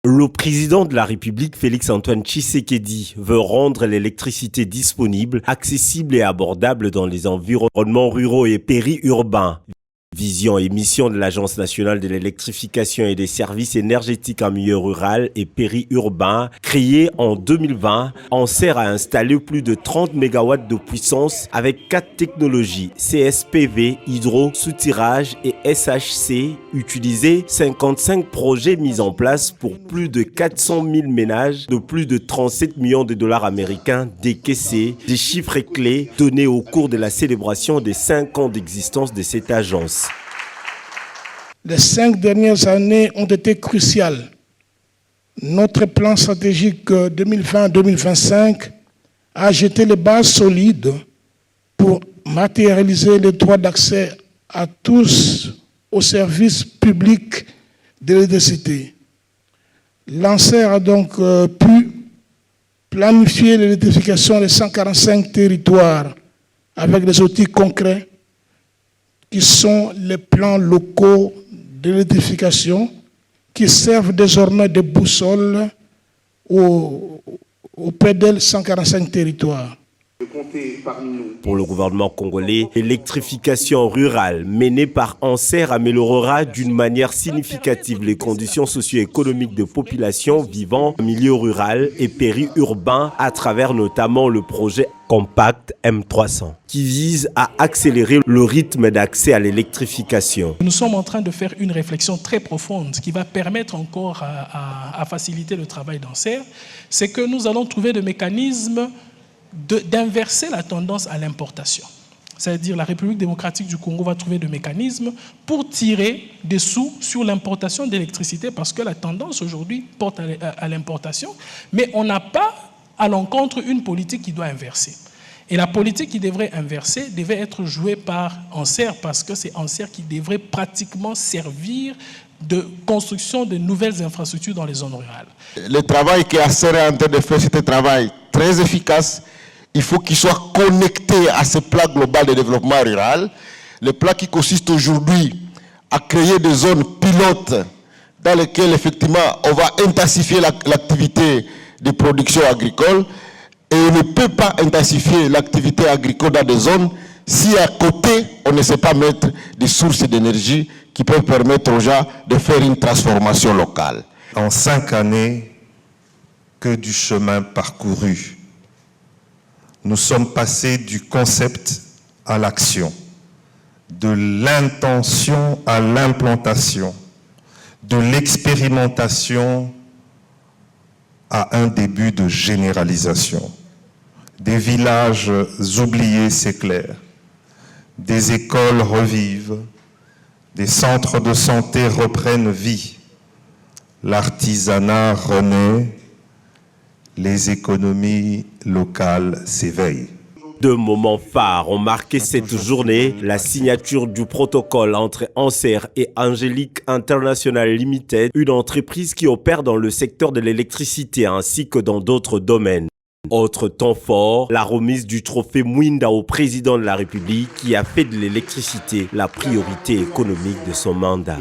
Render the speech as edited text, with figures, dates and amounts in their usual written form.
Le président de la République, Félix-Antoine Tshisekedi, veut rendre l'électricité disponible, accessible et abordable dans les environnements ruraux et périurbains. Vision et mission de l'Agence nationale de l'électrification et des services énergétiques en milieu rural et périurbain, créée en 2020, sert à installer plus de 30 MW de puissance avec 4 technologies CSPV, hydro, soutirage et SHC, utilisées 55 projets mis en place pour plus de 400 000 ménages de plus de 37 millions de dollars américains décaissés, des chiffres clés donnés au cours de la célébration des 5 ans d'existence de cette agence. Les 5 dernières années ont été cruciales. Notre plan stratégique 2020-2025 a jeté les bases solides pour matérialiser le droit d'accès à tous aux services publics de l'électricité. L'ANSER a donc pu planifier l'électrification de 145 territoires avec des outils concrets qui sont les plans locaux de l'électrification qui servent désormais de boussole au PEDEL 145 territoires. Pour le gouvernement congolais, l'électrification rurale menée par ANSER améliorera d'une manière significative les conditions socio-économiques de populations vivant en milieu rural et périurbain à travers notamment le projet Compact M300 qui vise à accélérer le rythme d'accès à l'électrification. Nous sommes en train de faire une réflexion très profonde qui va permettre encore à faciliter le travail d'ANSER. C'est que nous allons trouver des mécanismes d'inverser la tendance à l'importation. C'est-à-dire la République démocratique du Congo va trouver des mécanismes pour tirer des sous sur l'importation d'électricité parce que la tendance aujourd'hui porte à l'importation, mais on n'a pas à l'encontre une politique qui doit inverser. Et la politique qui devrait inverser devait être jouée par ANSER parce que c'est ANSER qui devrait pratiquement servir de construction de nouvelles infrastructures dans les zones rurales. Le travail que ANSER est en train de faire, c'est un travail très efficace. Il faut qu'il soit connecté à ce plan global de développement rural. Le plan qui consiste aujourd'hui à créer des zones pilotes dans lesquelles effectivement on va intensifier l'activité de production agricole. Et on ne peut pas intensifier l'activité agricole dans des zones si à côté on ne sait pas mettre des sources d'énergie qui peuvent permettre aux gens de faire une transformation locale. En 5 années, que du chemin parcouru. Nous sommes passés du concept à l'action, de l'intention à l'implantation, de l'expérimentation à un début de généralisation. Des villages oubliés s'éclairent, des écoles revivent, des centres de santé reprennent vie, l'artisanat renaît, les économies locales s'éveillent. 2 moments phares ont marqué cette journée, la signature du protocole entre ANSER et Angélique International Limited, une entreprise qui opère dans le secteur de l'électricité ainsi que dans d'autres domaines. Autre temps fort, la remise du trophée Mwinda au président de la République qui a fait de l'électricité la priorité économique de son mandat.